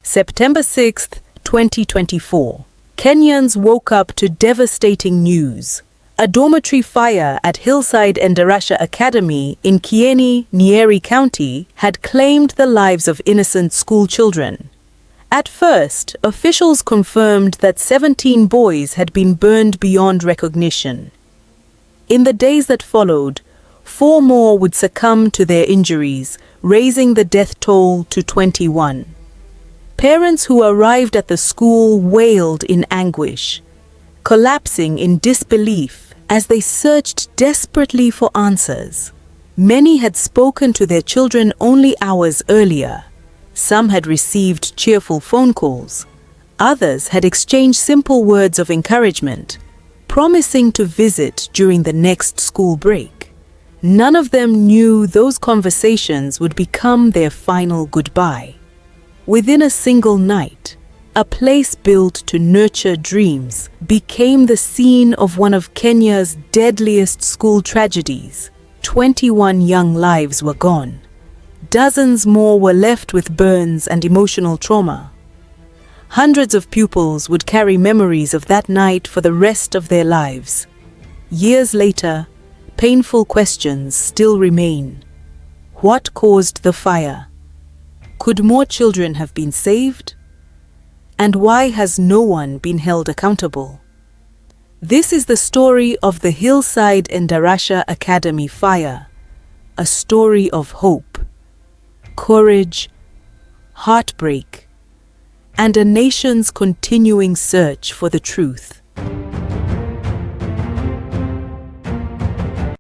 September 6, 2024. Kenyans woke up to devastating news. A dormitory fire at Hillside Endarasha Academy in Kieni, Nyeri County, had claimed the lives of innocent school children. At first, officials confirmed that 17 boys had been burned beyond recognition. In the days that followed, 4 more would succumb to their injuries, raising the death toll to 21. Parents who arrived at the school wailed in anguish, collapsing in disbelief as they searched desperately for answers. Many had spoken to their children only hours earlier. Some had received cheerful phone calls. Others had exchanged simple words of encouragement, promising to visit during the next school break. None of them knew those conversations would become their final goodbye. Within a single night, a place built to nurture dreams became the scene of one of Kenya's deadliest school tragedies. 21 young lives were gone. Dozens more were left with burns and emotional trauma. Hundreds of pupils would carry memories of that night for the rest of their lives. Years later, painful questions still remain. What caused the fire? Could more children have been saved? And why has no one been held accountable? This is the story of the Hillside Endarasha Academy fire, a story of hope, courage, heartbreak, and a nation's continuing search for the truth.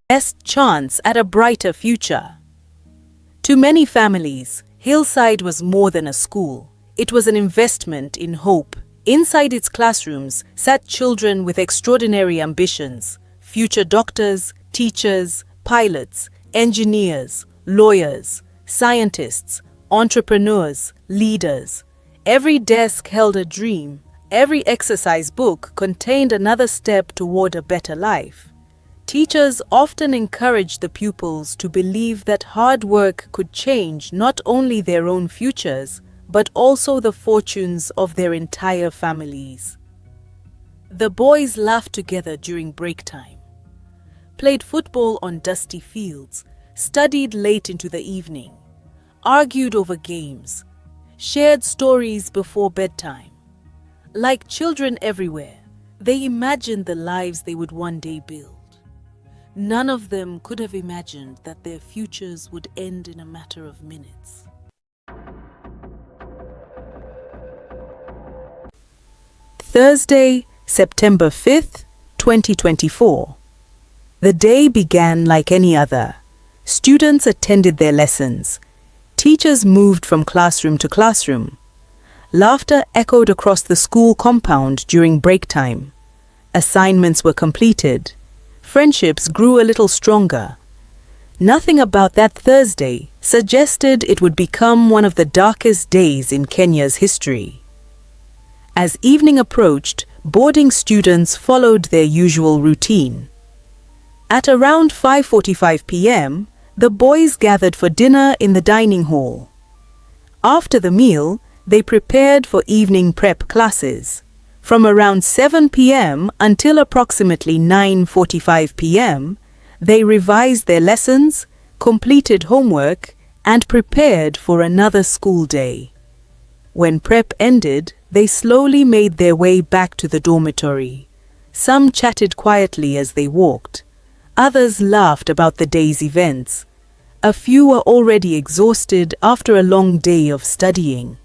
Best chance at a brighter future. To many families, Hillside was more than a school. It was an investment in hope. Inside its classrooms sat children with extraordinary ambitions: future doctors, teachers, pilots, engineers, lawyers, scientists, entrepreneurs, leaders. Every desk held a dream. Every exercise book contained another step toward a better life. Teachers often encouraged the pupils to believe that hard work could change not only their own futures, but also the fortunes of their entire families. The boys laughed together during break time, played football on dusty fields, studied late into the evening, argued over games, shared stories before bedtime. Like children everywhere, they imagined the lives they would one day build. None of them could have imagined that their futures would end in a matter of minutes. Thursday, September 5th, 2024. The day began like any other. Students attended their lessons. Teachers moved from classroom to classroom. Laughter echoed across the school compound during break time. Assignments were completed. Friendships grew a little stronger. Nothing about that Thursday suggested it would become one of the darkest days in Kenya's history. As evening approached, boarding students followed their usual routine. At around 5:45 p.m., the boys gathered for dinner in the dining hall. After the meal, they prepared for evening prep classes. From around 7 p.m. until approximately 9:45 p.m., they revised their lessons, completed homework, and prepared for another school day. When prep ended, they slowly made their way back to the dormitory. Some chatted quietly as they walked. Others laughed about the day's events. A few were already exhausted after a long day of studying.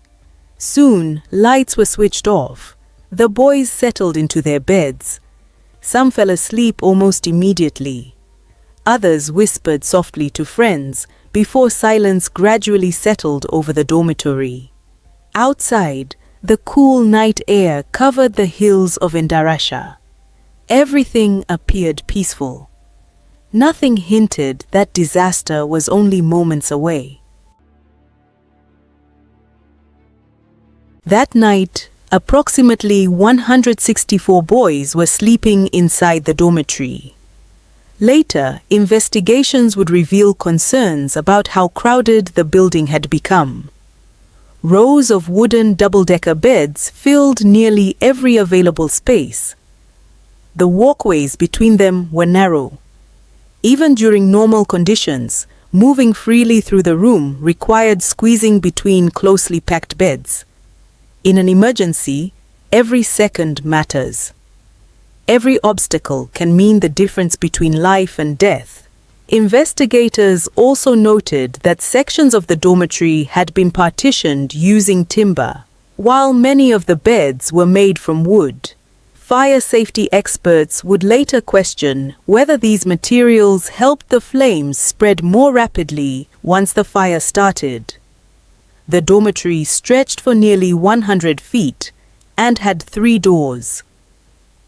Soon, lights were switched off. The boys settled into their beds. Some fell asleep almost immediately. Others whispered softly to friends before silence gradually settled over the dormitory. Outside, the cool night air covered the hills of Endarasha. Everything appeared peaceful. Nothing hinted that disaster was only moments away. That night, approximately 164 boys were sleeping inside the dormitory. Later, investigations would reveal concerns about how crowded the building had become. Rows of wooden double-decker beds filled nearly every available space. The walkways between them were narrow. Even during normal conditions, moving freely through the room required squeezing between closely packed beds. In an emergency, every second matters. Every obstacle can mean the difference between life and death. Investigators also noted that sections of the dormitory had been partitioned using timber, while many of the beds were made from wood. Fire safety experts would later question whether these materials helped the flames spread more rapidly once the fire started. The dormitory stretched for nearly 100 feet and had 3 doors.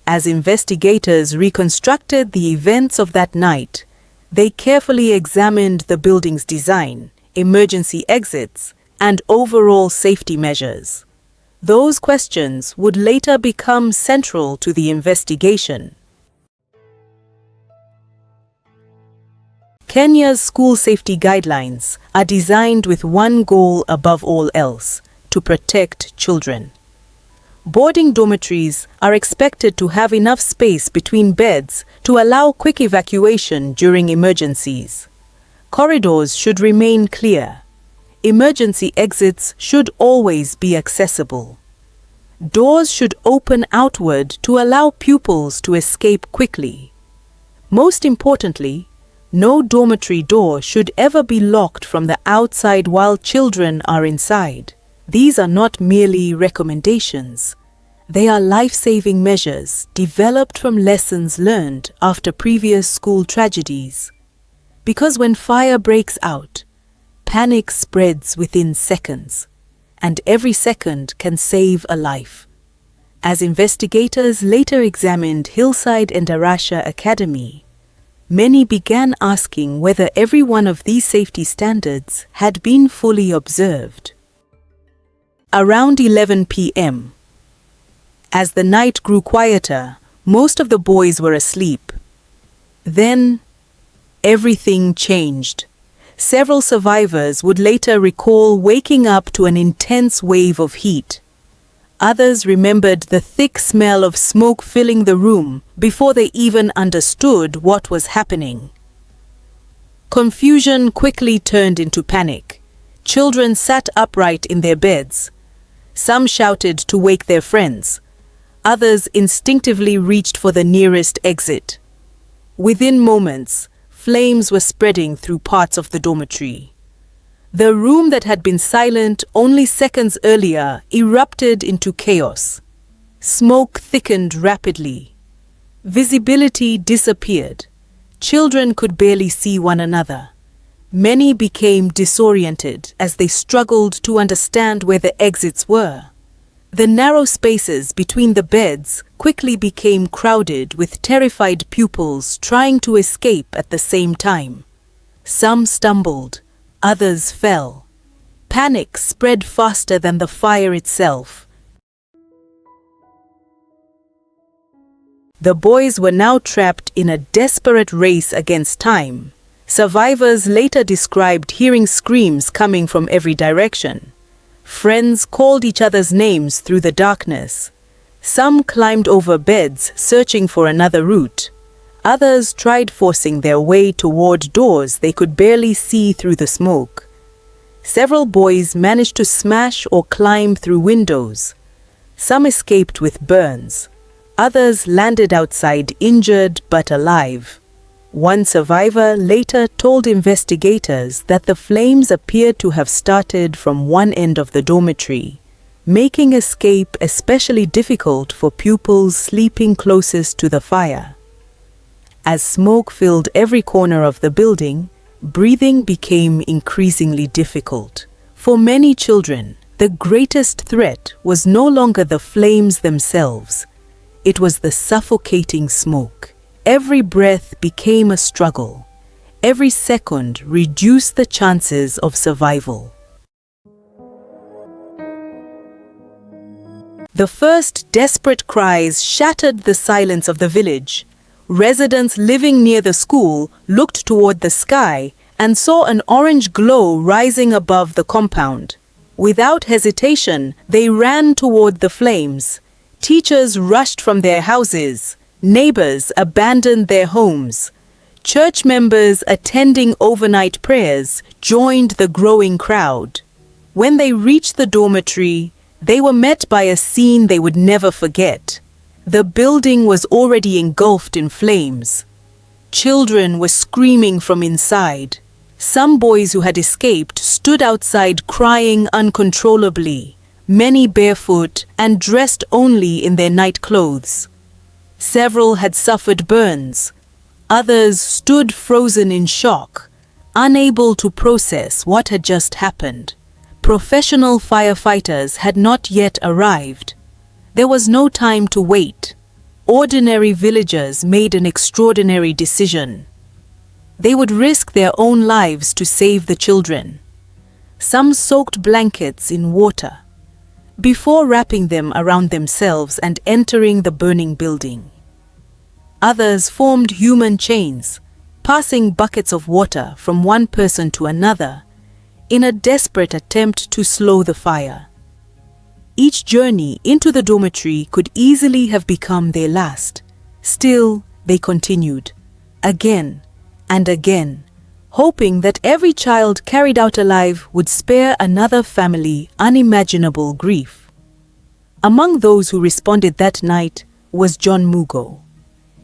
As investigators reconstructed the events of that night, they carefully examined the building's design, emergency exits, and overall safety measures. Those questions would later become central to the investigation. Kenya's school safety guidelines are designed with one goal above all else: to protect children. Boarding dormitories are expected to have enough space between beds to allow quick evacuation during emergencies. Corridors should remain clear. Emergency exits should always be accessible. Doors should open outward to allow pupils to escape quickly. Most importantly, no dormitory door should ever be locked from the outside while children are inside. These are not merely recommendations. They are life-saving measures developed from lessons learned after previous school tragedies. Because when fire breaks out, panic spreads within seconds, and every second can save a life. As investigators later examined Hillside Endarasha Academy, many began asking whether every one of these safety standards had been fully observed. Around 11 p.m., as the night grew quieter, most of the boys were asleep. Then, everything changed. Several survivors would later recall waking up to an intense wave of heat. Others remembered the thick smell of smoke filling the room before they even understood what was happening. Confusion quickly turned into panic. Children sat upright in their beds. Some shouted to wake their friends. Others instinctively reached for the nearest exit. Within moments, flames were spreading through parts of the dormitory. The room that had been silent only seconds earlier erupted into chaos. Smoke thickened rapidly. Visibility disappeared. Children could barely see one another. Many became disoriented as they struggled to understand where the exits were. The narrow spaces between the beds quickly became crowded with terrified pupils trying to escape at the same time. Some stumbled, others fell. Panic spread faster than the fire itself. The boys were now trapped in a desperate race against time. Survivors later described hearing screams coming from every direction. Friends called each other's names through the darkness. Some climbed over beds, searching for another route. Others tried forcing their way toward doors they could barely see through the smoke. Several boys managed to smash or climb through windows. Some escaped with burns. Others landed outside injured but alive. One survivor later told investigators that the flames appeared to have started from one end of the dormitory, making escape especially difficult for pupils sleeping closest to the fire. As smoke filled every corner of the building, breathing became increasingly difficult. For many children, the greatest threat was no longer the flames themselves. It was the suffocating smoke. Every breath became a struggle. Every second reduced the chances of survival. The first desperate cries shattered the silence of the village. Residents living near the school looked toward the sky and saw an orange glow rising above the compound. Without hesitation, they ran toward the flames. Teachers rushed from their houses. Neighbors abandoned their homes. Church members attending overnight prayers joined the growing crowd. When they reached the dormitory, they were met by a scene they would never forget. The building was already engulfed in flames. Children were screaming from inside. Some boys who had escaped stood outside crying uncontrollably, many barefoot and dressed only in their night clothes. Several had suffered burns. Others stood frozen in shock, unable to process what had just happened. Professional firefighters had not yet arrived. There was no time to wait. Ordinary villagers made an extraordinary decision. They would risk their own lives to save the children. Some soaked blankets in water before wrapping them around themselves and entering the burning building. Others formed human chains, passing buckets of water from one person to another in a desperate attempt to slow the fire. Each journey into the dormitory could easily have become their last. Still, they continued, again and again, hoping that every child carried out alive would spare another family unimaginable grief. Among those who responded that night was John Mugo.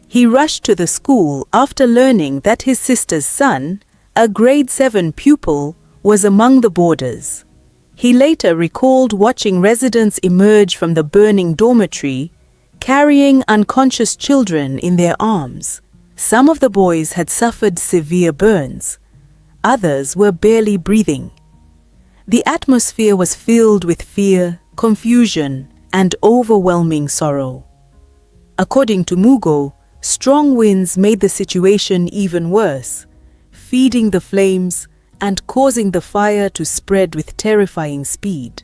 He rushed to the school after learning that his sister's son, a grade 7 pupil, was among the boarders. He later recalled watching residents emerge from the burning dormitory, carrying unconscious children in their arms. Some of the boys had suffered severe burns. Others were barely breathing. The atmosphere was filled with fear, confusion, and overwhelming sorrow. According to Mugo, strong winds made the situation even worse, feeding the flames and causing the fire to spread with terrifying speed.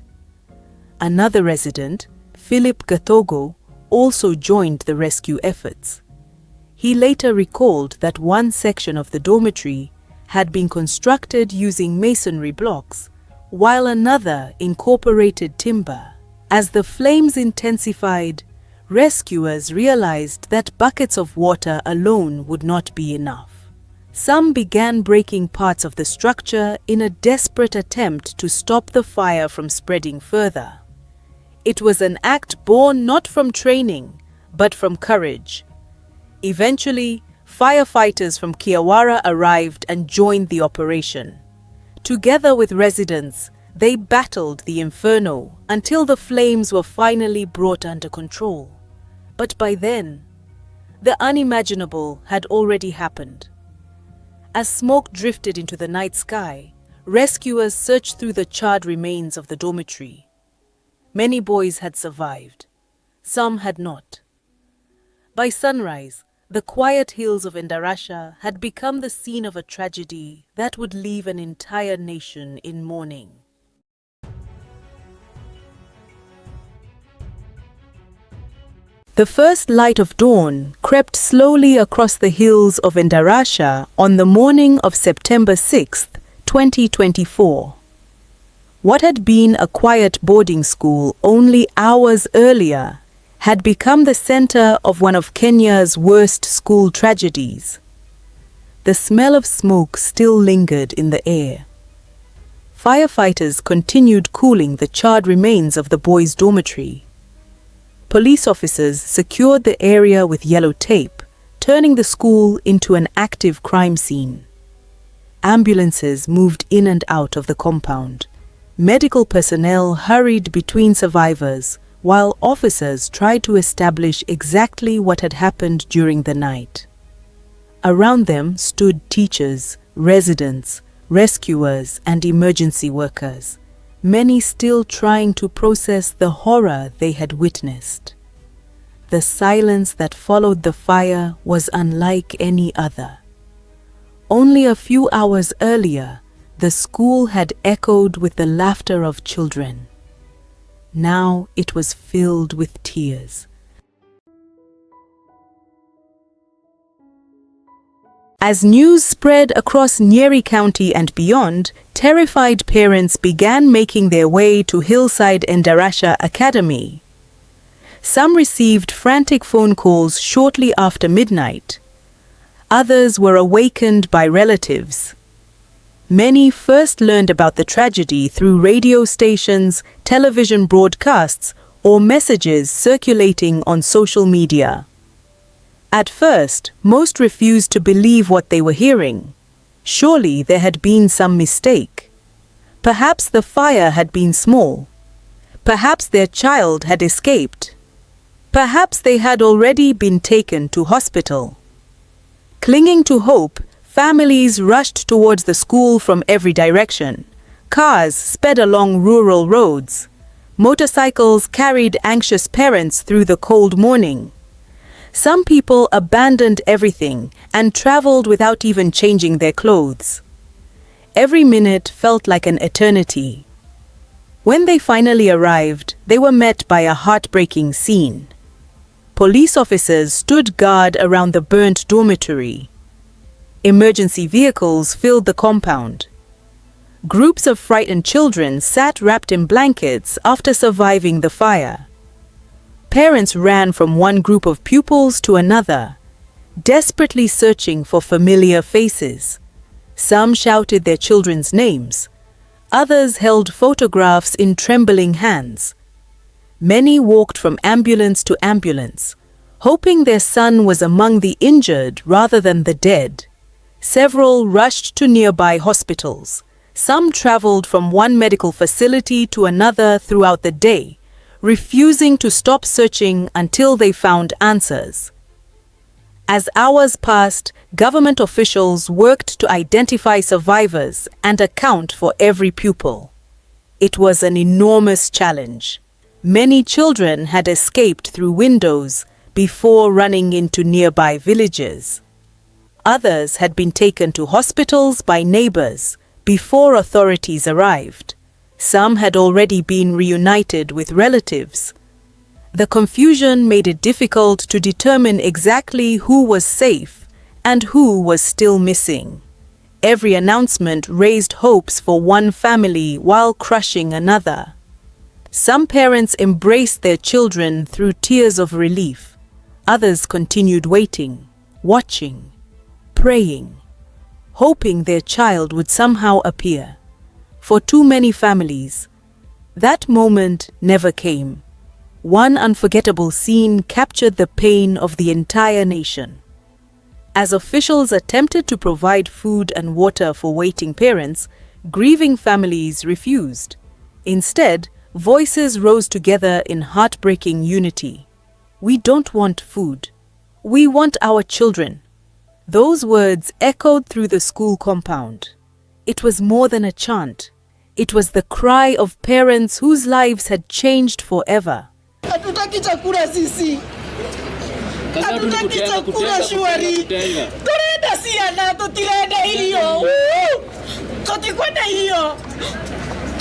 Another resident, Philip Gatogo, also joined the rescue efforts. He later recalled that one section of the dormitory had been constructed using masonry blocks, while another incorporated timber. As the flames intensified, rescuers realized that buckets of water alone would not be enough. Some began breaking parts of the structure in a desperate attempt to stop the fire from spreading further. It was an act born not from training, but from courage. Eventually, firefighters from Kiawara arrived and joined the operation. Together with residents, they battled the inferno until the flames were finally brought under control. But by then, the unimaginable had already happened. As smoke drifted into the night sky, rescuers searched through the charred remains of the dormitory. Many boys had survived. Some had not. By sunrise, the quiet hills of Endarasha had become the scene of a tragedy that would leave an entire nation in mourning. The first light of dawn crept slowly across the hills of Endarasha on the morning of September 6, 2024. What had been a quiet boarding school only hours earlier had become the center of one of Kenya's worst school tragedies. The smell of smoke still lingered in the air. Firefighters continued cooling the charred remains of the boys' dormitory. Police officers secured the area with yellow tape, turning the school into an active crime scene. Ambulances moved in and out of the compound. Medical personnel hurried between survivors, while officers tried to establish exactly what had happened during the night. Around them stood teachers, residents, rescuers, and emergency workers, many still trying to process the horror they had witnessed. The silence that followed the fire was unlike any other. Only a few hours earlier, the school had echoed with the laughter of children. Now it was filled with tears. As news spread across Nyeri County and beyond, terrified parents began making their way to Hillside Endarasha Academy. Some received frantic phone calls shortly after midnight. Others were awakened by relatives. Many first learned about the tragedy through radio stations, television broadcasts, or messages circulating on social media. At first, most refused to believe what they were hearing. Surely there had been some mistake. Perhaps the fire had been small. Perhaps their child had escaped. Perhaps they had already been taken to hospital. Clinging to hope, families rushed towards the school from every direction. Cars sped along rural roads. Motorcycles carried anxious parents through the cold morning. Some people abandoned everything and traveled without even changing their clothes. Every minute felt like an eternity. When they finally arrived, they were met by a heartbreaking scene. Police officers stood guard around the burnt dormitory. Emergency vehicles filled the compound. Groups of frightened children sat wrapped in blankets after surviving the fire. Parents ran from one group of pupils to another, desperately searching for familiar faces. Some shouted their children's names. Others held photographs in trembling hands. Many walked from ambulance to ambulance, hoping their son was among the injured rather than the dead. Several rushed to nearby hospitals. Some traveled from one medical facility to another throughout the day, refusing to stop searching until they found answers. As hours passed, government officials worked to identify survivors and account for every pupil. It was an enormous challenge. Many children had escaped through windows before running into nearby villages. Others had been taken to hospitals by neighbours before authorities arrived. Some had already been reunited with relatives. The confusion made it difficult to determine exactly who was safe and who was still missing. Every announcement raised hopes for one family while crushing another. Some parents embraced their children through tears of relief. Others continued waiting, watching, praying, hoping their child would somehow appear. For too many families, that moment never came. One unforgettable scene captured the pain of the entire nation. As officials attempted to provide food and water for waiting parents, grieving families refused. Instead, voices rose together in heartbreaking unity. "We don't want food. We want our children." Those words echoed through the school compound. It was more than a chant. It was the cry of parents whose lives had changed forever. Hatutaki chakula sisi. Hatutaki chakula shwari. Turenda siana, tutirenda hiyo. Tutikwenda hiyo.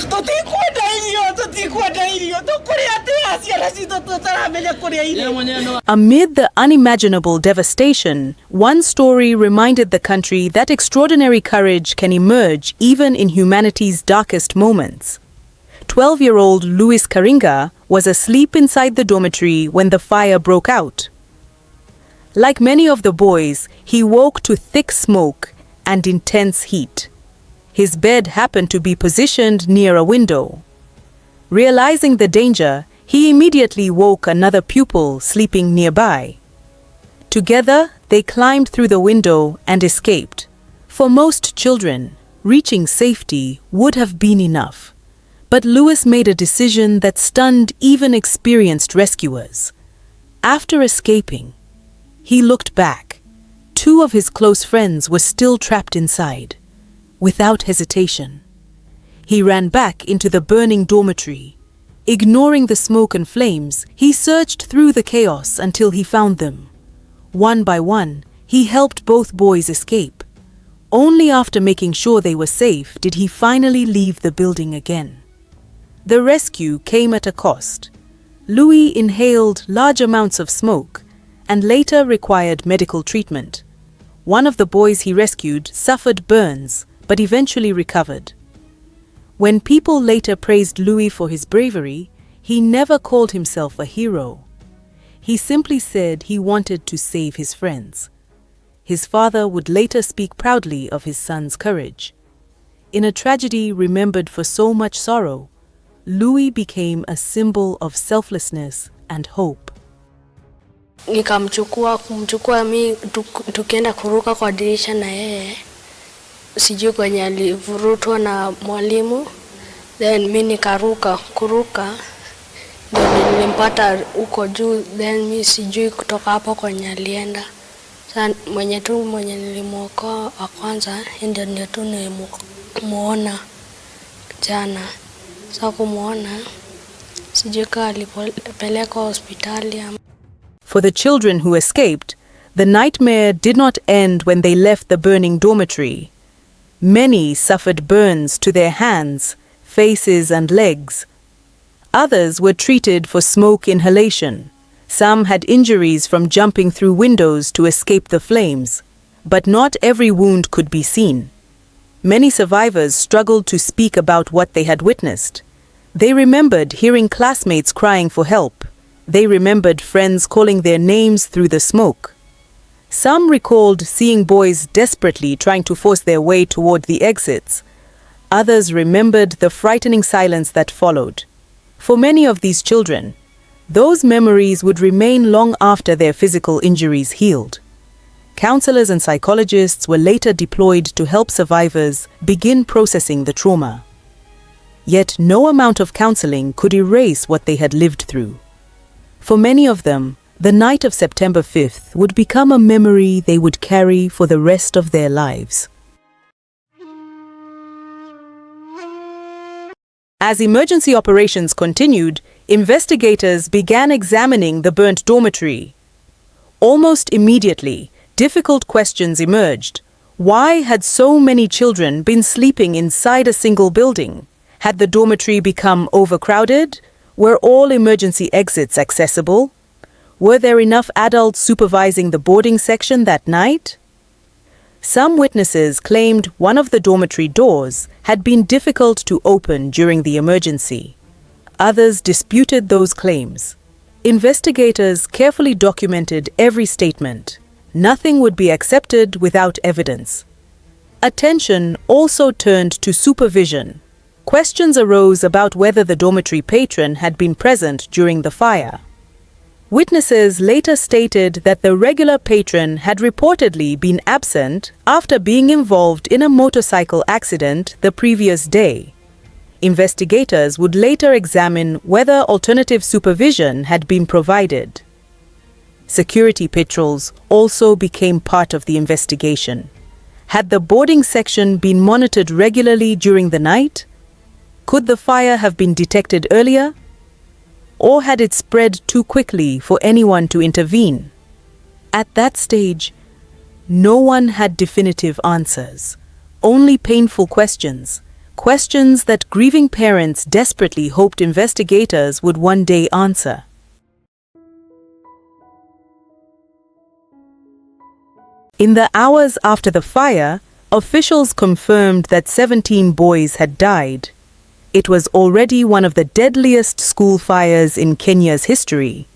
Tutikwenda hiyo. Tukuria tia siana si tutaramenya kuria hiyo. Amid the unimaginable devastation, one story reminded the country that extraordinary courage can emerge even in humanity's darkest moments. 12-year-old Luis Karinga was asleep inside the dormitory when the fire broke out. Like many of the boys, he woke to thick smoke and intense heat. His bed happened to be positioned near a window. Realizing the danger, he immediately woke another pupil sleeping nearby. Together, they climbed through the window and escaped. For most children, reaching safety would have been enough. But Luis made a decision that stunned even experienced rescuers. After escaping, he looked back. Two of his close friends were still trapped inside. Without hesitation, he ran back into the burning dormitory. Ignoring the smoke and flames, he searched through the chaos until he found them. One by one, he helped both boys escape. Only after making sure they were safe did he finally leave the building again. The rescue came at a cost. Louis inhaled large amounts of smoke and later required medical treatment. One of the boys he rescued suffered burns, but eventually recovered. When people later praised Louis for his bravery, he never called himself a hero. He simply said he wanted to save his friends. His father would later speak proudly of his son's courage. In a tragedy remembered for so much sorrow, Louis became a symbol of selflessness and hope. Kumchukua mi tukienda kuruka kwa dirisha na yeye. Sijui kwenye alivurutwa na mwalimu. Then mi nikaruka kuruka. Then nilimpata huko juu. Then mi sijui kutoka hapo kwenye alienda. Sasa mwenye nilimuokoa wa kwanza ndio tu nilimuona jana. Sasa kumuona sijui kama alipelekwa hospitali. For the children who escaped, the nightmare did not end when they left the burning dormitory. Many suffered burns to their hands, faces and legs. Others were treated for smoke inhalation. Some had injuries from jumping through windows to escape the flames, but not every wound could be seen. Many survivors struggled to speak about what they had witnessed. They remembered hearing classmates crying for help. They remembered friends calling their names through the smoke. Some recalled seeing boys desperately trying to force their way toward the exits. Others remembered the frightening silence that followed. For many of these children, those memories would remain long after their physical injuries healed. Counselors and psychologists were later deployed to help survivors begin processing the trauma. Yet no amount of counseling could erase what they had lived through. For many of them, the night of September 5th would become a memory they would carry for the rest of their lives. As emergency operations continued, investigators began examining the burnt dormitory. Almost immediately, difficult questions emerged. Why had so many children been sleeping inside a single building? Had the dormitory become overcrowded? Were all emergency exits accessible? Were there enough adults supervising the boarding section that night? Some witnesses claimed one of the dormitory doors had been difficult to open during the emergency. Others disputed those claims. Investigators carefully documented every statement. Nothing would be accepted without evidence. Attention also turned to supervision. Questions arose about whether the dormitory patron had been present during the fire. Witnesses later stated that the regular patron had reportedly been absent after being involved in a motorcycle accident the previous day. Investigators would later examine whether alternative supervision had been provided. Security patrols also became part of the investigation. Had the boarding section been monitored regularly during the night? Could the fire have been detected earlier? Or had it spread too quickly for anyone to intervene? At that stage, no one had definitive answers, only painful questions, questions that grieving parents desperately hoped investigators would one day answer. In the hours after the fire, officials confirmed that 17 boys had died. It was already one of the deadliest school fires in Kenya's history.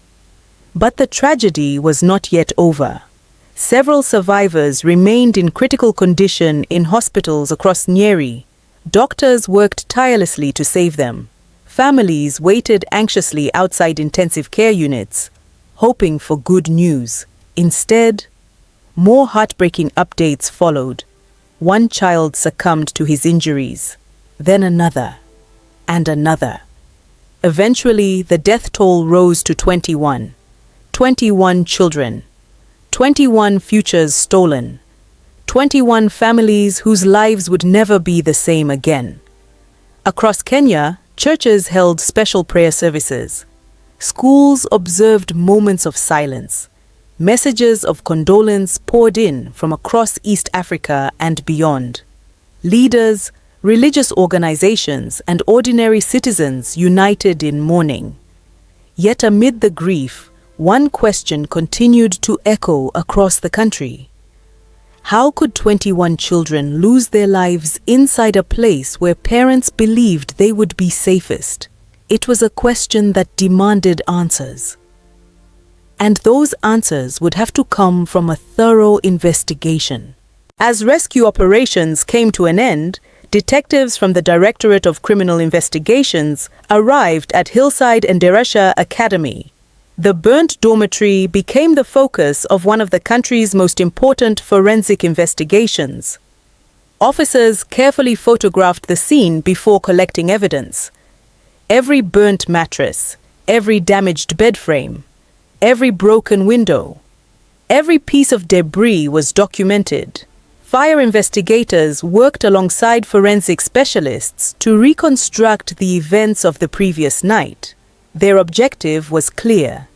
But the tragedy was not yet over. Several survivors remained in critical condition in hospitals across Nyeri. Doctors worked tirelessly to save them. Families waited anxiously outside intensive care units, hoping for good news. Instead, more heartbreaking updates followed. One child succumbed to his injuries, then another, and another. Eventually, the death toll rose to 21. 21 children. 21 futures stolen. 21 families whose lives would never be the same again. Across Kenya, churches held special prayer services. Schools observed moments of silence. Messages of condolence poured in from across East Africa and beyond. Leaders, religious organizations, and ordinary citizens united in mourning. Yet amid the grief, one question continued to echo across the country. How could 21 children lose their lives inside a place where parents believed they would be safest? It was a question that demanded answers. And those answers would have to come from a thorough investigation. As rescue operations came to an end, detectives from the Directorate of Criminal Investigations arrived at Hillside Endarasha Academy. The burnt dormitory became the focus of one of the country's most important forensic investigations. Officers carefully photographed the scene before collecting evidence. Every burnt mattress, every damaged bed frame, every broken window, every piece of debris was documented. Fire investigators worked alongside forensic specialists to reconstruct the events of the previous night. Their objective was clear: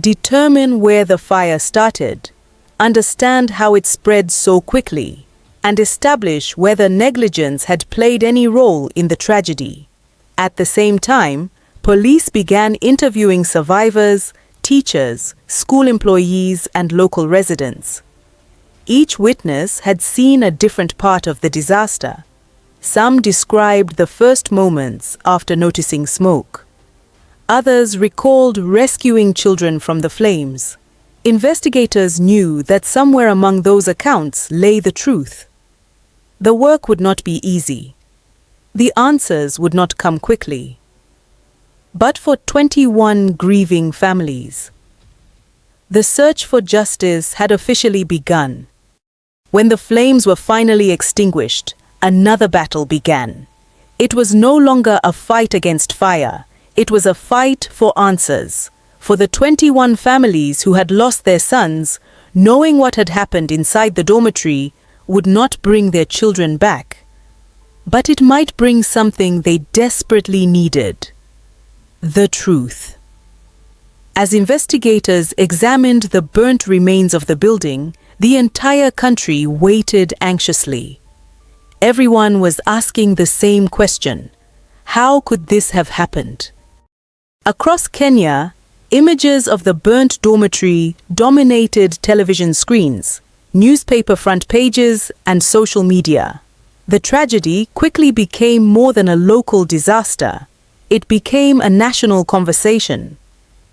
determine where the fire started, understand how it spread so quickly, and establish whether negligence had played any role in the tragedy. At the same time, police began interviewing survivors, teachers, school employees, and local residents. Each witness had seen a different part of the disaster. Some described the first moments after noticing smoke. Others recalled rescuing children from the flames. Investigators knew that somewhere among those accounts lay the truth. The work would not be easy. The answers would not come quickly. But for 21 grieving families, the search for justice had officially begun. When the flames were finally extinguished, another battle began. It was no longer a fight against fire. It was a fight for answers. For the 21 families who had lost their sons, knowing what had happened inside the dormitory would not bring their children back. But it might bring something they desperately needed: the truth. As investigators examined the burnt remains of the building, the entire country waited anxiously. Everyone was asking the same question: how could this have happened? Across Kenya, images of the burnt dormitory dominated television screens, newspaper front pages, and social media. The tragedy quickly became more than a local disaster. It became a national conversation.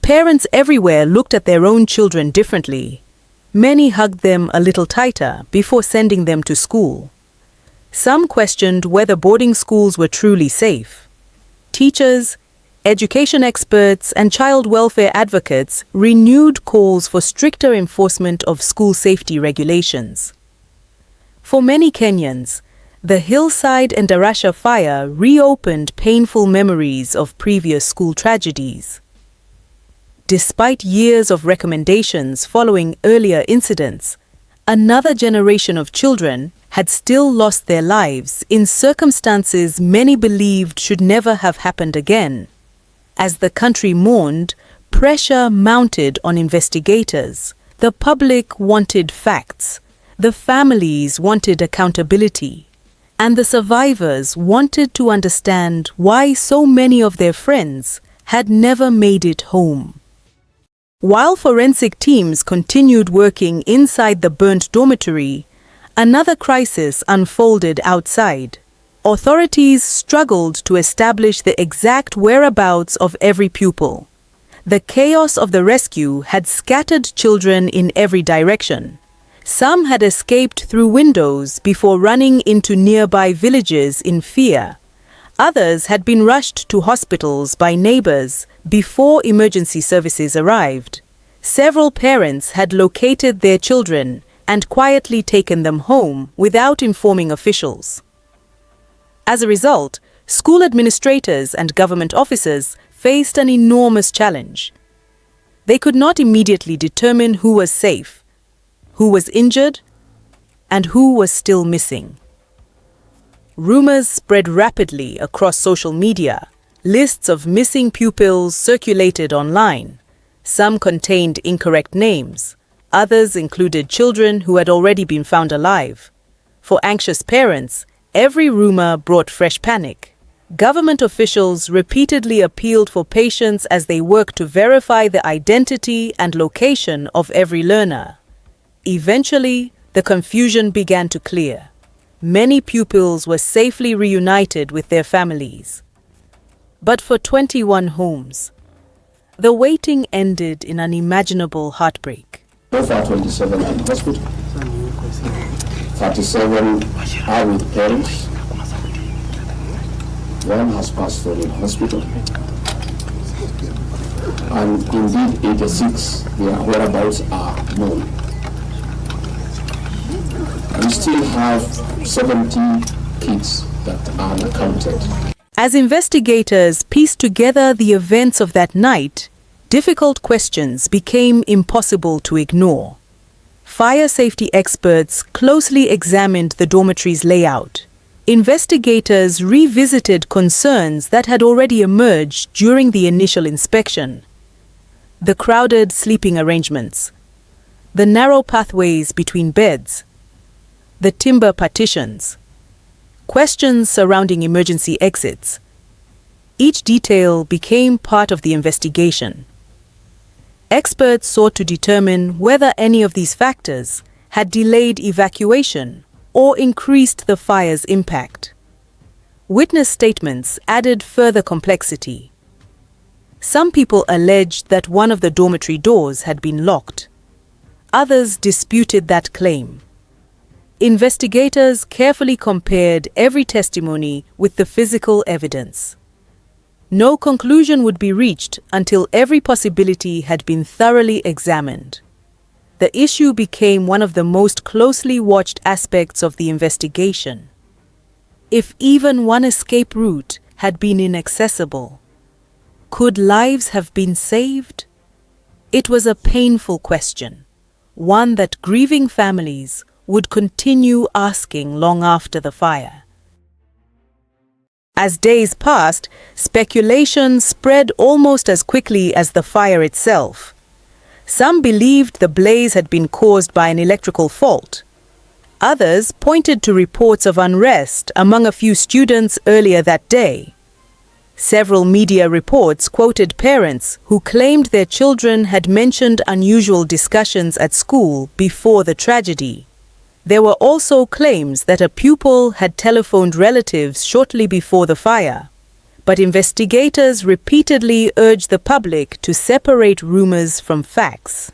Parents everywhere looked at their own children differently. Many hugged them a little tighter before sending them to school. Some questioned whether boarding schools were truly safe. Teachers, education experts, and child welfare advocates renewed calls for stricter enforcement of school safety regulations. For many Kenyans, the Hillside Endarasha fire reopened painful memories of previous school tragedies. Despite years of recommendations following earlier incidents, another generation of children had still lost their lives in circumstances many believed should never have happened again. As the country mourned, pressure mounted on investigators. The public wanted facts, the families wanted accountability, and the survivors wanted to understand why so many of their friends had never made it home. While forensic teams continued working inside the burnt dormitory, another crisis unfolded outside. Authorities struggled to establish the exact whereabouts of every pupil. The chaos of the rescue had scattered children in every direction. Some had escaped through windows before running into nearby villages in fear. Others had been rushed to hospitals by neighbours before emergency services arrived. Several parents had located their children and quietly taken them home without informing officials. As a result, school administrators and government officers faced an enormous challenge. They could not immediately determine who was safe, who was injured, and who was still missing. Rumors spread rapidly across social media. Lists of missing pupils circulated online. Some contained incorrect names. Others included children who had already been found alive. For anxious parents, every rumor brought fresh panic. Government officials repeatedly appealed for patience as they worked to verify the identity and location of every learner. Eventually, the confusion began to clear. Many pupils were safely reunited with their families. But for 21 homes, the waiting ended in unimaginable heartbreak. So far, 27 in hospital. 37 are with parents. One has passed away in hospital. And indeed, 86, their whereabouts are known. We still have 70 kids that are unaccounted. As investigators pieced together the events of that night, difficult questions became impossible to ignore. Fire safety experts closely examined the dormitory's layout. Investigators revisited concerns that had already emerged during the initial inspection. The crowded sleeping arrangements, the narrow pathways between beds, the timber partitions, questions surrounding emergency exits. Each detail became part of the investigation. Experts sought to determine whether any of these factors had delayed evacuation or increased the fire's impact. Witness statements added further complexity. Some people alleged that one of the dormitory doors had been locked. Others disputed that claim. Investigators carefully compared every testimony with the physical evidence. No conclusion would be reached until every possibility had been thoroughly examined. The issue became one of the most closely watched aspects of the investigation. If even one escape route had been inaccessible, could lives have been saved? It was a painful question, one that grieving families would continue asking long after the fire. As days passed, speculation spread almost as quickly as the fire itself. Some believed the blaze had been caused by an electrical fault. Others pointed to reports of unrest among a few students earlier that day. Several media reports quoted parents who claimed their children had mentioned unusual discussions at school before the tragedy. There were also claims that a pupil had telephoned relatives shortly before the fire, but investigators repeatedly urged the public to separate rumors from facts.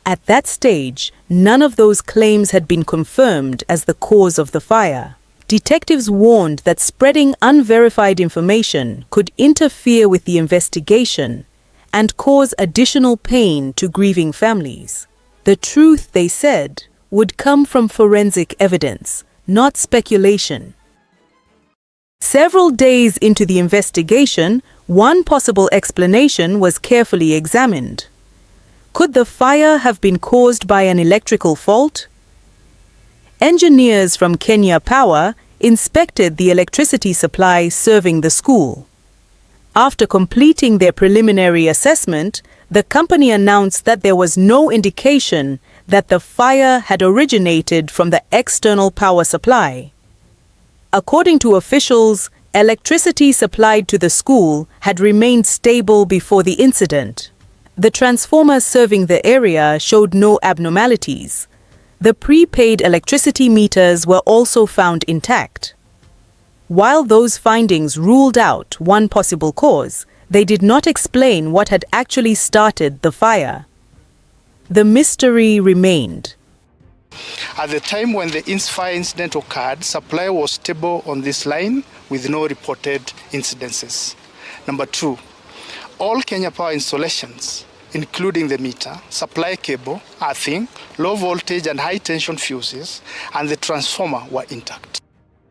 At that stage, none of those claims had been confirmed as the cause of the fire. Detectives warned that spreading unverified information could interfere with the investigation and cause additional pain to grieving families. The truth, they said, would come from forensic evidence, not speculation. Several days into the investigation, one possible explanation was carefully examined. Could the fire have been caused by an electrical fault? Engineers from Kenya Power inspected the electricity supply serving the school. After completing their preliminary assessment, the company announced that there was no indication that the fire had originated from the external power supply. According to officials, electricity supplied to the school had remained stable before the incident. The transformer serving the area showed no abnormalities. The prepaid electricity meters were also found intact. While those findings ruled out one possible cause, they did not explain what had actually started the fire. The mystery remained. At the time when the fire incident occurred, supply was stable on this line with no reported incidences. Number 2, all Kenya Power installations, including the meter, supply cable, earthing, low voltage and high tension fuses, and the transformer were intact.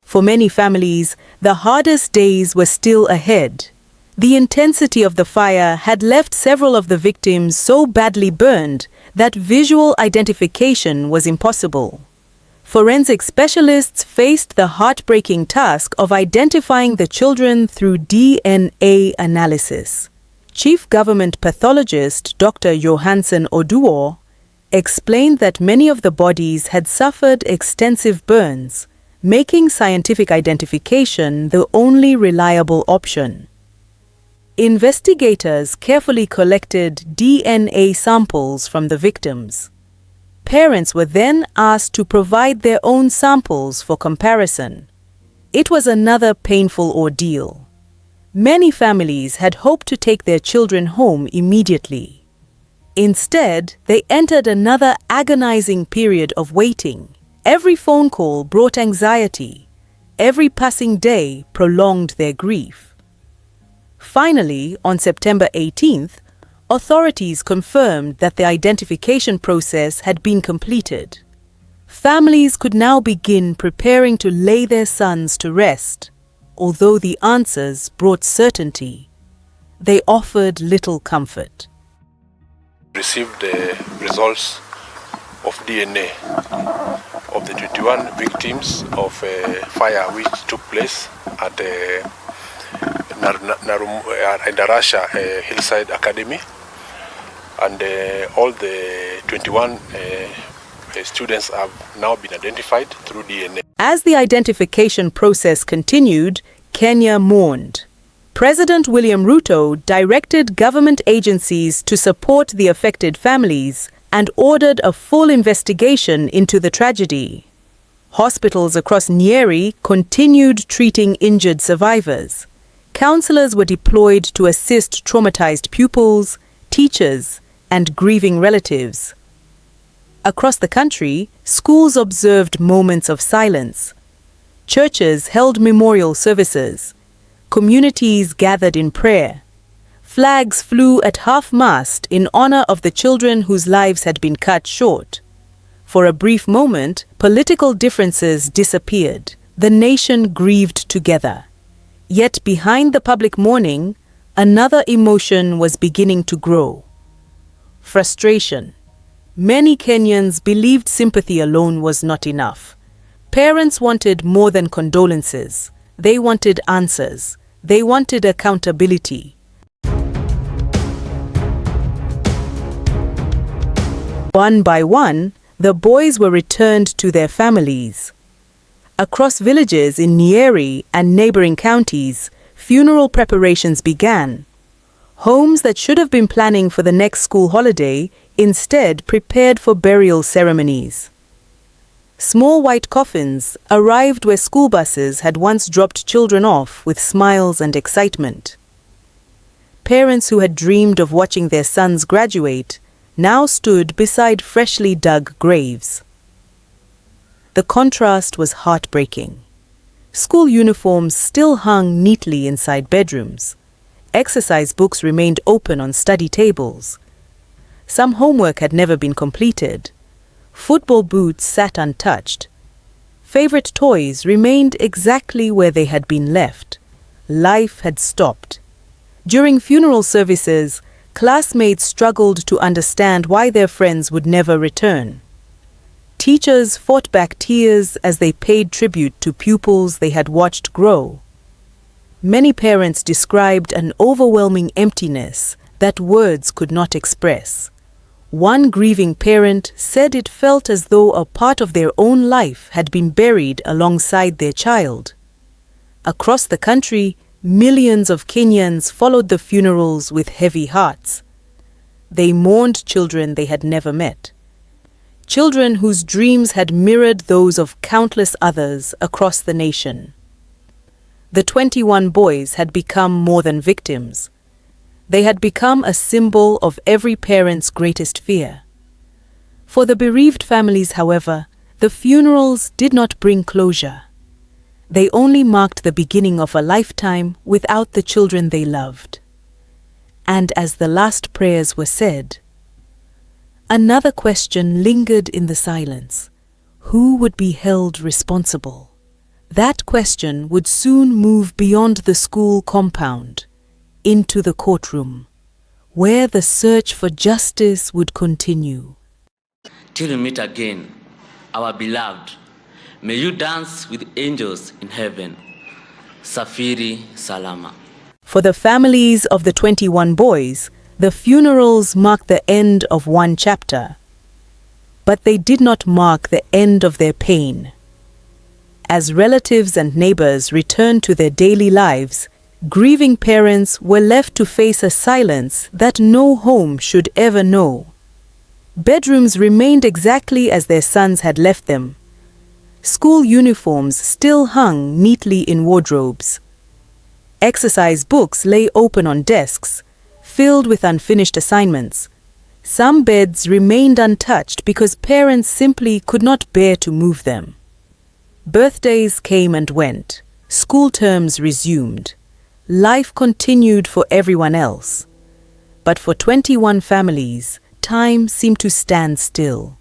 For many families, the hardest days were still ahead. The intensity of the fire had left several of the victims so badly burned that visual identification was impossible. Forensic specialists faced the heartbreaking task of identifying the children through DNA analysis. Chief Government Pathologist Dr. Johansen Oduor explained that many of the bodies had suffered extensive burns, making scientific identification the only reliable option. Investigators carefully collected DNA samples from the victims. Parents were then asked to provide their own samples for comparison. It was another painful ordeal. Many families had hoped to take their children home immediately. Instead, they entered another agonizing period of waiting. Every phone call brought anxiety. Every passing day prolonged their grief. Finally, on September 18th, authorities confirmed that the identification process had been completed. Families could now begin preparing to lay their sons to rest. Although the answers brought certainty, they offered little comfort. Received the results of DNA of the 21 victims of a fire which took place at Endarasha Hillside Academy, and all the 21 students have now been identified through DNA. As the identification process continued, Kenya mourned. President William Ruto directed government agencies to support the affected families and ordered a full investigation into the tragedy. Hospitals across Nyeri continued treating injured survivors. Counselors were deployed to assist traumatized pupils, teachers, and grieving relatives. Across the country, schools observed moments of silence. Churches held memorial services. Communities gathered in prayer. Flags flew at half-mast in honor of the children whose lives had been cut short. For a brief moment, political differences disappeared. The nation grieved together. Yet behind the public mourning, another emotion was beginning to grow. Frustration. Many Kenyans believed sympathy alone was not enough. Parents wanted more than condolences. They wanted answers. They wanted accountability. One by one, the boys were returned to their families. Across villages in Nyeri and neighboring counties, funeral preparations began. Homes that should have been planning for the next school holiday instead prepared for burial ceremonies. Small white coffins arrived where school buses had once dropped children off with smiles and excitement. Parents who had dreamed of watching their sons graduate now stood beside freshly dug graves. The contrast was heartbreaking. School uniforms still hung neatly inside bedrooms. Exercise books remained open on study tables. Some homework had never been completed. Football boots sat untouched. Favorite toys remained exactly where they had been left. Life had stopped. During funeral services, classmates struggled to understand why their friends would never return. Teachers fought back tears as they paid tribute to pupils they had watched grow. Many parents described an overwhelming emptiness that words could not express. One grieving parent said it felt as though a part of their own life had been buried alongside their child. Across the country, millions of Kenyans followed the funerals with heavy hearts. They mourned children they had never met. Children whose dreams had mirrored those of countless others across the nation. The 21 boys had become more than victims. They had become a symbol of every parent's greatest fear. For the bereaved families, however, the funerals did not bring closure. They only marked the beginning of a lifetime without the children they loved. And as the last prayers were said, another question lingered in the silence. Who would be held responsible? That question would soon move beyond the school compound, into the courtroom, where the search for justice would continue. Till we meet again, our beloved, may you dance with angels in heaven. Safiri Salama. For the families of the 21 boys, the funerals marked the end of one chapter. But they did not mark the end of their pain. As relatives and neighbors returned to their daily lives, grieving parents were left to face a silence that no home should ever know. Bedrooms remained exactly as their sons had left them. School uniforms still hung neatly in wardrobes. Exercise books lay open on desks, filled with unfinished assignments. Some beds remained untouched because parents simply could not bear to move them. Birthdays came and went. School terms resumed. Life continued for everyone else. But for 21 families, time seemed to stand still.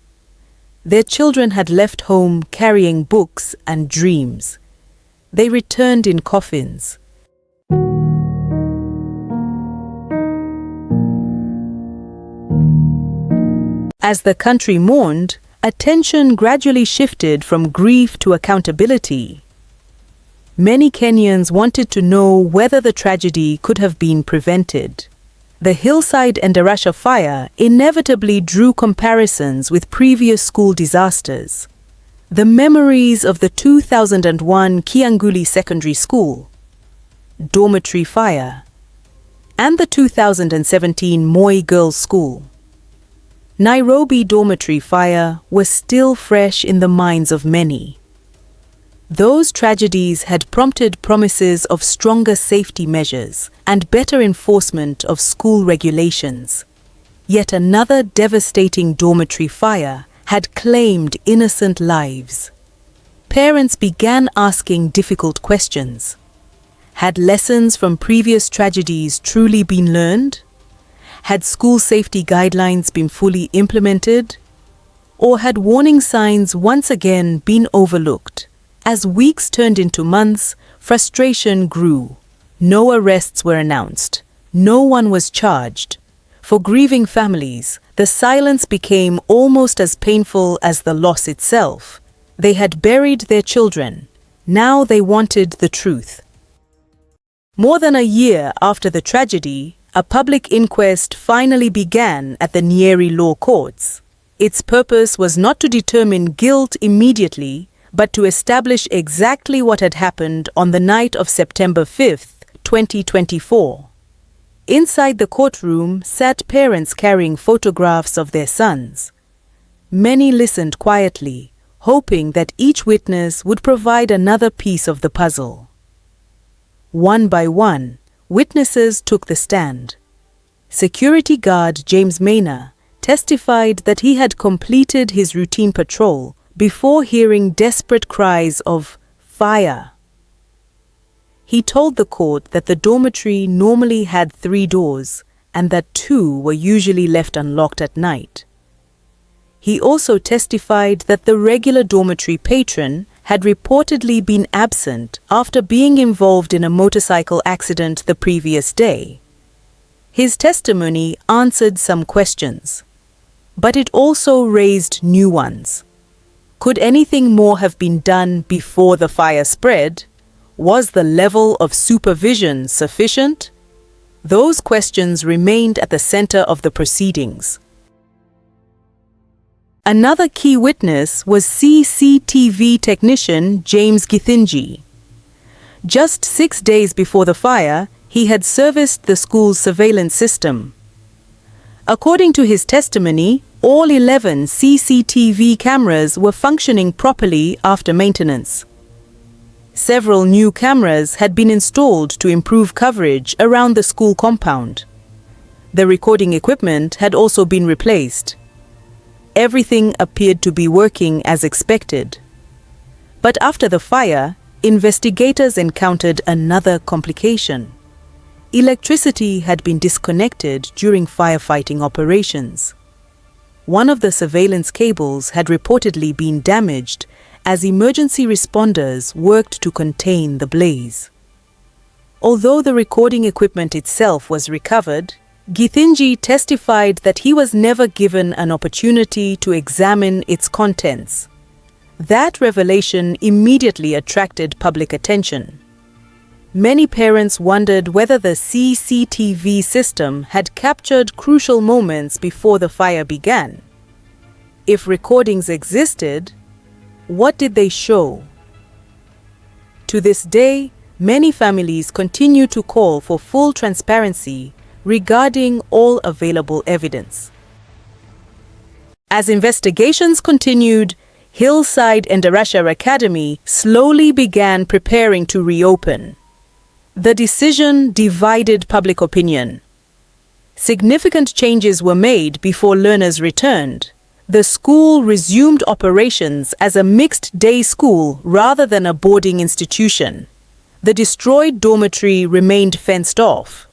Their children had left home carrying books and dreams. They returned in coffins. As the country mourned, attention gradually shifted from grief to accountability. Many Kenyans wanted to know whether the tragedy could have been prevented. The Hillside Endarasha fire inevitably drew comparisons with previous school disasters. The memories of the 2001 Kianguli Secondary School, dormitory fire, and the 2017 Moi Girls' School. Nairobi dormitory fire was still fresh in the minds of many. Those tragedies had prompted promises of stronger safety measures and better enforcement of school regulations. Yet another devastating dormitory fire had claimed innocent lives. Parents began asking difficult questions. Had lessons from previous tragedies truly been learned? Had school safety guidelines been fully implemented? Or had warning signs once again been overlooked? As weeks turned into months, frustration grew. No arrests were announced. No one was charged. For grieving families, the silence became almost as painful as the loss itself. They had buried their children. Now they wanted the truth. More than a year after the tragedy, a public inquest finally began at the Nyeri law courts. Its purpose was not to determine guilt immediately, but to establish exactly what had happened on the night of September 5th, 2024. Inside the courtroom sat parents carrying photographs of their sons. Many listened quietly, hoping that each witness would provide another piece of the puzzle. One by one, witnesses took the stand. Security guard James Maina testified that he had completed his routine patrol before hearing desperate cries of fire. He told the court that the dormitory normally had 3 doors and that 2 were usually left unlocked at night. He also testified that the regular dormitory patron had reportedly been absent after being involved in a motorcycle accident the previous day. His testimony answered some questions, but it also raised new ones. Could anything more have been done before the fire spread? Was the level of supervision sufficient? Those questions remained at the center of the proceedings. Another key witness was CCTV technician James Githinji. Just 6 days before the fire, he had serviced the school's surveillance system. According to his testimony, all 11 CCTV cameras were functioning properly after maintenance. Several new cameras had been installed to improve coverage around the school compound. The recording equipment had also been replaced. Everything appeared to be working as expected. But after the fire, investigators encountered another complication. Electricity had been disconnected during firefighting operations. One of the surveillance cables had reportedly been damaged as emergency responders worked to contain the blaze. Although the recording equipment itself was recovered, Githinji testified that he was never given an opportunity to examine its contents. That revelation immediately attracted public attention. Many parents wondered whether the CCTV system had captured crucial moments before the fire began. If recordings existed, what did they show? To this day, many families continue to call for full transparency regarding all available evidence. As investigations continued, Hillside Endarasha Academy slowly began preparing to reopen. The decision divided public opinion. Significant changes were made before learners returned. The school resumed operations as a mixed-day school rather than a boarding institution. The destroyed dormitory remained fenced off.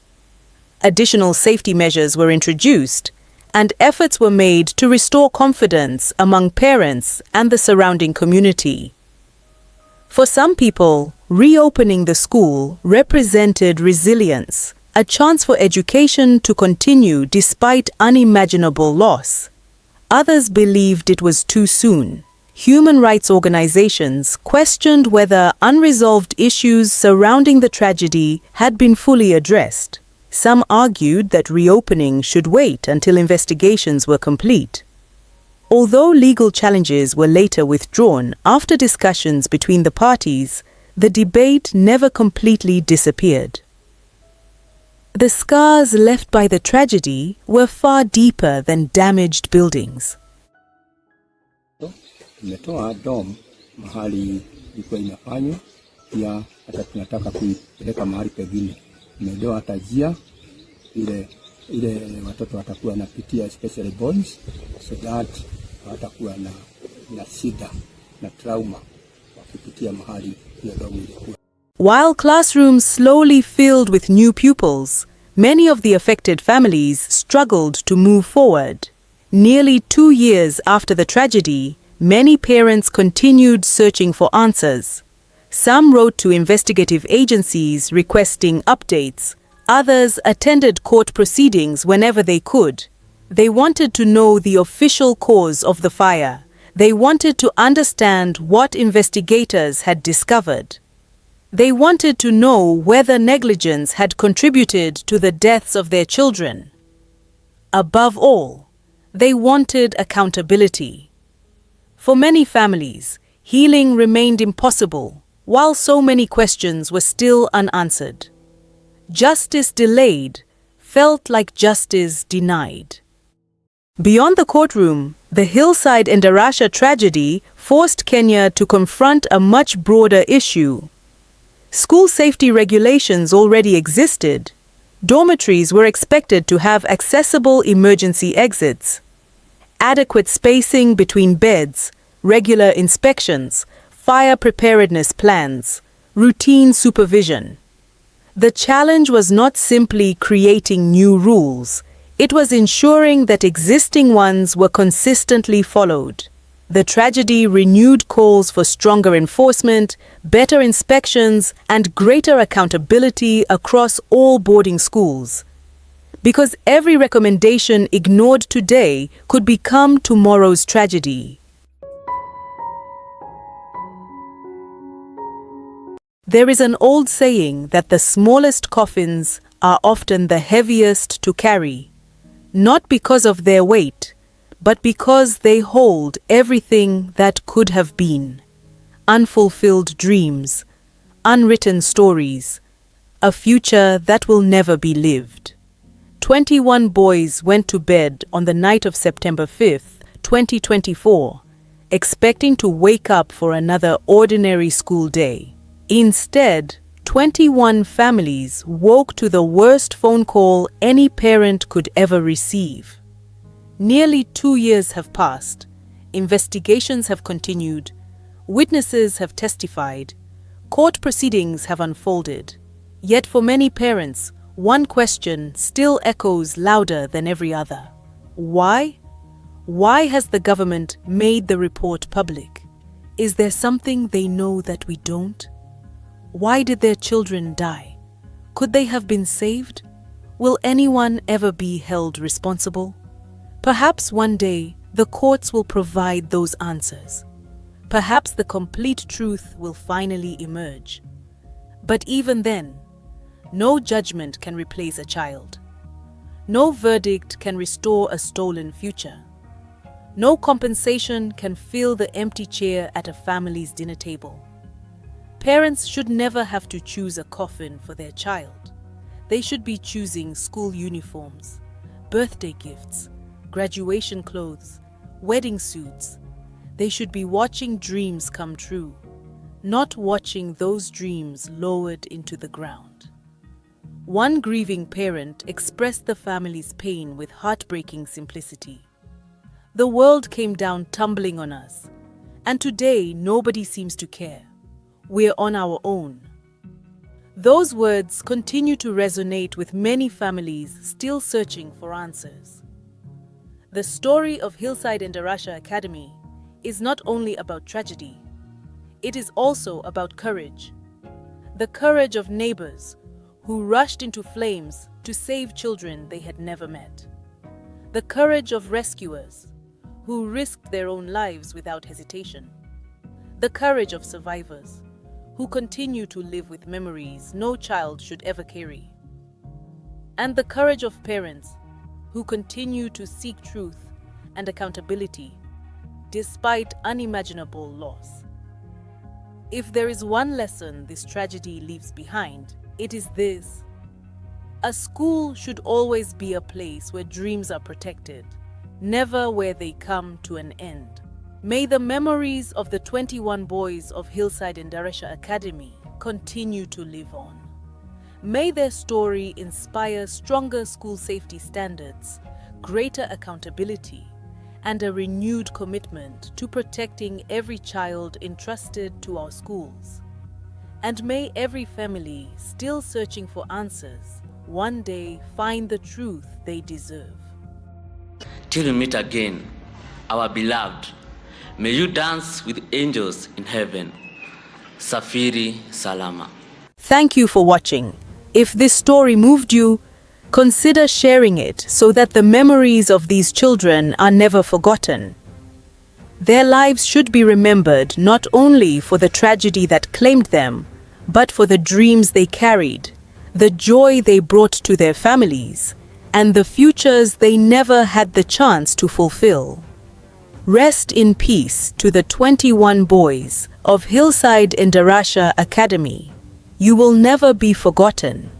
Additional safety measures were introduced, and efforts were made to restore confidence among parents and the surrounding community. For some people, reopening the school represented resilience, a chance for education to continue despite unimaginable loss. Others believed it was too soon. Human rights organizations questioned whether unresolved issues surrounding the tragedy had been fully addressed. Some argued that reopening should wait until investigations were complete. Although legal challenges were later withdrawn after discussions between the parties, the debate never completely disappeared. The scars left by the tragedy were far deeper than damaged buildings. Tumetoa dom mahali ilikuwa inafanywa, pia hata tunataka kuipeleka mahali pengine. Tumedoa hata njia ile watoto watakuwa napitia, especially boys, so that watakuwa na shida na trauma wakipitia mahali hiyo dom ilikuwa. While classrooms slowly filled with new pupils, many of the affected families struggled to move forward. Nearly 2 years after the tragedy, many parents continued searching for answers. Some wrote to investigative agencies requesting updates. Others attended court proceedings whenever they could. They wanted to know the official cause of the fire. They wanted to understand what investigators had discovered. They wanted to know whether negligence had contributed to the deaths of their children. Above all, they wanted accountability. For many families, healing remained impossible, while so many questions were still unanswered. Justice delayed felt like justice denied. Beyond the courtroom, the Hillside Endarasha tragedy forced Kenya to confront a much broader issue. School safety regulations already existed. Dormitories were expected to have accessible emergency exits, adequate spacing between beds, regular inspections, fire preparedness plans, routine supervision. The challenge was not simply creating new rules, it was ensuring that existing ones were consistently followed. The tragedy renewed calls for stronger enforcement, better inspections, and greater accountability across all boarding schools. Because every recommendation ignored today could become tomorrow's tragedy. There is an old saying that the smallest coffins are often the heaviest to carry, not because of their weight, but because they hold everything that could have been. Unfulfilled dreams, unwritten stories, a future that will never be lived. 21 boys went to bed on the night of September 5th, 2024, expecting to wake up for another ordinary school day. Instead, 21 families woke to the worst phone call any parent could ever receive. Nearly 2 years have passed. Investigations have continued. Witnesses have testified. Court proceedings have unfolded. Yet for many parents, one question still echoes louder than every other. Why? Why has the government made the report public? Is there something they know that we don't? Why did their children die? Could they have been saved? Will anyone ever be held responsible? Perhaps one day the courts will provide those answers. Perhaps the complete truth will finally emerge. But even then, no judgment can replace a child. No verdict can restore a stolen future. No compensation can fill the empty chair at a family's dinner table. Parents should never have to choose a coffin for their child. They should be choosing school uniforms, birthday gifts, graduation clothes, wedding suits. They should be watching dreams come true, not watching those dreams lowered into the ground. One grieving parent expressed the family's pain with heartbreaking simplicity. The world came down tumbling on us, and today nobody seems to care. We're on our own. Those words continue to resonate with many families still searching for answers. The story of Hillside Endarasha Academy is not only about tragedy, it is also about courage. The courage of neighbors who rushed into flames to save children they had never met. The courage of rescuers who risked their own lives without hesitation. The courage of survivors who continue to live with memories no child should ever carry. And the courage of parents who continue to seek truth and accountability despite unimaginable loss. If there is one lesson this tragedy leaves behind, it is this: a school should always be a place where dreams are protected, never where they come to an end. May the memories of the 21 boys of Hillside Endarasha Academy continue to live on. May their story inspire stronger school safety standards, greater accountability, and a renewed commitment to protecting every child entrusted to our schools. And may every family still searching for answers one day find the truth they deserve. Till we meet again, our beloved, may you dance with angels in heaven. Safiri Salama. Thank you for watching. If this story moved you, consider sharing it so that the memories of these children are never forgotten. Their lives should be remembered not only for the tragedy that claimed them, but for the dreams they carried, the joy they brought to their families, and the futures they never had the chance to fulfill. Rest in peace to the 21 boys of Hillside Endarasha Academy. You will never be forgotten.